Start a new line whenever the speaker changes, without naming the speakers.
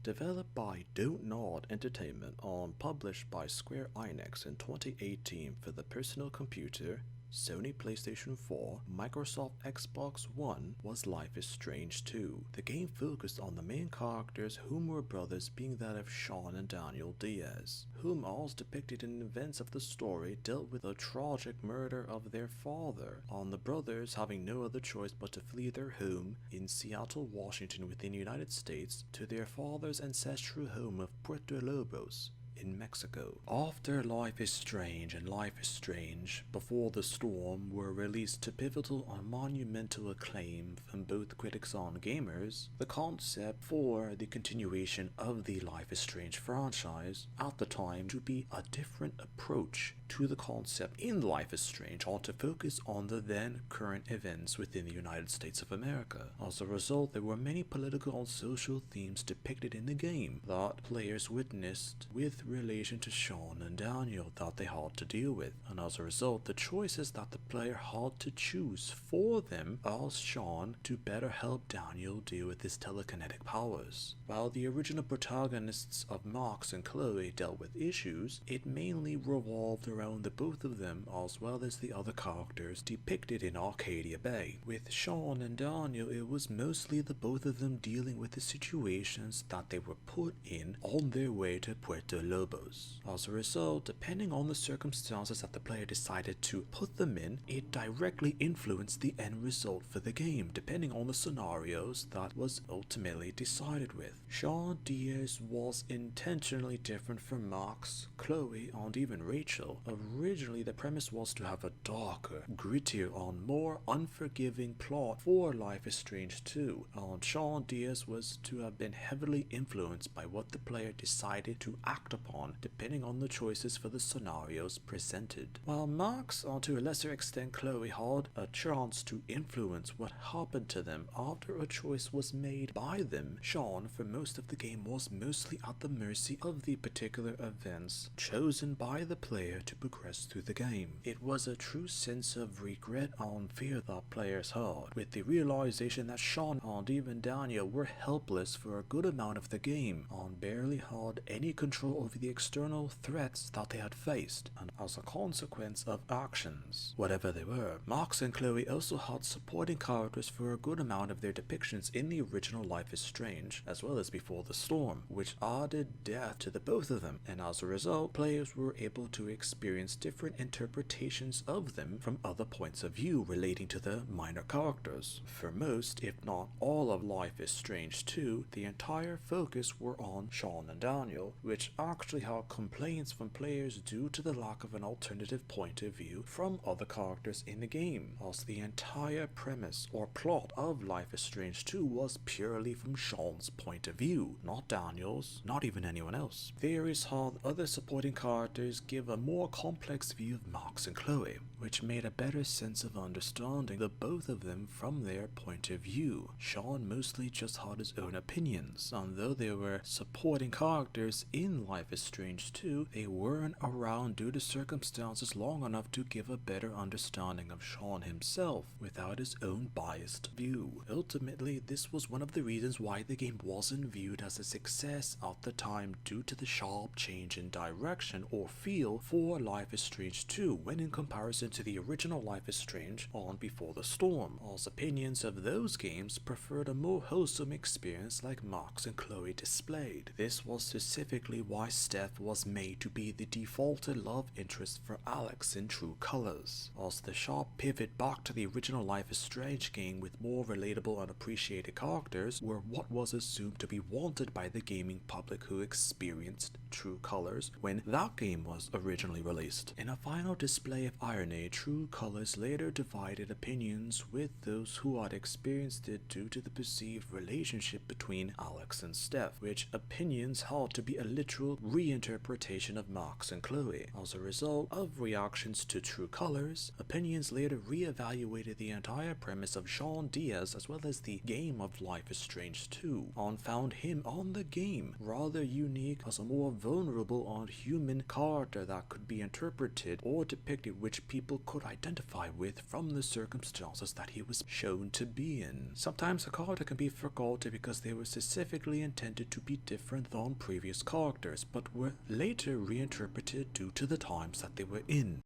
Developed by Don't Nod Entertainment and published by Square Enix in 2018 for the personal computer, Sony PlayStation 4, Microsoft Xbox One, was Life is Strange 2. The game focused on the main characters, whom were brothers, being that of Sean and Daniel Diaz, whom, as depicted in events of the story, dealt with the tragic murder of their father, on the brothers having no other choice but to flee their home in Seattle, Washington within the United States to their father's ancestral home of Puerto Lobos in Mexico. After Life is Strange and Life is Strange Before the Storm were released to pivotal and monumental acclaim from both critics and gamers, the concept for the continuation of the Life is Strange franchise at the time to be a different approach to the concept in Life is Strange, or to focus on the then current events within the United States of America. As a result, there were many political and social themes depicted in the game that players witnessed with relation to Sean and Daniel that they had to deal with, and as a result, the choices that the player had to choose for them as Sean to better help Daniel deal with his telekinetic powers. While the original protagonists of Max and Chloe dealt with issues, it mainly revolved around the both of them as well as the other characters depicted in Arcadia Bay. With Sean and Daniel, it was mostly the both of them dealing with the situations that they were put in on their way to Puerto Lobos. As a result, depending on the circumstances that the player decided to put them in, it directly influenced the end result for the game, depending on the scenarios that was ultimately decided with. Sean Diaz was intentionally different from Max, Chloe, and even Rachel. Originally, the premise was to have a darker, grittier, and more unforgiving plot for Life is Strange 2, and Sean Diaz was to have been heavily influenced by what the player decided to act upon, depending on the choices for the scenarios presented. While Max, and to a lesser extent Chloe, had a chance to influence what happened to them after a choice was made by them, Sean, for most of the game, was mostly at the mercy of the particular events chosen by the player to progress through the game. It was a true sense of regret and fear that players had, with the realization that Sean and even Daniel were helpless for a good amount of the game and barely had any control over the external threats that they had faced, and as a consequence of actions, whatever they were. Max and Chloe also had supporting characters for a good amount of their depictions in the original Life is Strange, as well as Before the Storm, which added depth to the both of them, and as a result, players were able to experience different interpretations of them from other points of view relating to the minor characters. For most, if not all of Life is Strange 2, the entire focus were on Sean and Daniel, which actually had complaints from players due to the lack of an alternative point of view from other characters in the game, as the entire premise or plot of Life is Strange 2 was purely from Sean's point of view, not Daniel's, not even anyone else. Theories had other supporting characters give a more complex view of Max and Chloe, which made a better sense of understanding the both of them from their point of view. Sean mostly just had his own opinions, and though they were supporting characters in Life is Strange 2, they weren't around due to circumstances long enough to give a better understanding of Sean himself without his own biased view. Ultimately, this was one of the reasons why the game wasn't viewed as a success at the time, due to the sharp change in direction or feel for Life is Strange 2 when in comparison to the original Life is Strange and Before the Storm, as opinions of those games preferred a more wholesome experience like Max and Chloe displayed. This was specifically why Steph was made to be the defaulted love interest for Alex in True Colors, as the sharp pivot back to the original Life is Strange game with more relatable and appreciated characters were what was assumed to be wanted by the gaming public who experienced True Colors when that game was originally released. In a final display of irony, True Colors later divided opinions with those who had experienced it due to the perceived relationship between Alex and Steph, which opinions had to be a literal reinterpretation of Max and Chloe. As a result of reactions to True Colors, Opinions later re-evaluated the entire premise of Sean Diaz as well as the game of Life is Strange 2, and found him on the game rather unique as a more vulnerable and human character that could be interpreted or depicted, which people could identify with from the circumstances that he was shown to be in. Sometimes a character can be forgotten because they were specifically intended to be different than previous characters, but were later reinterpreted due to the times that they were in.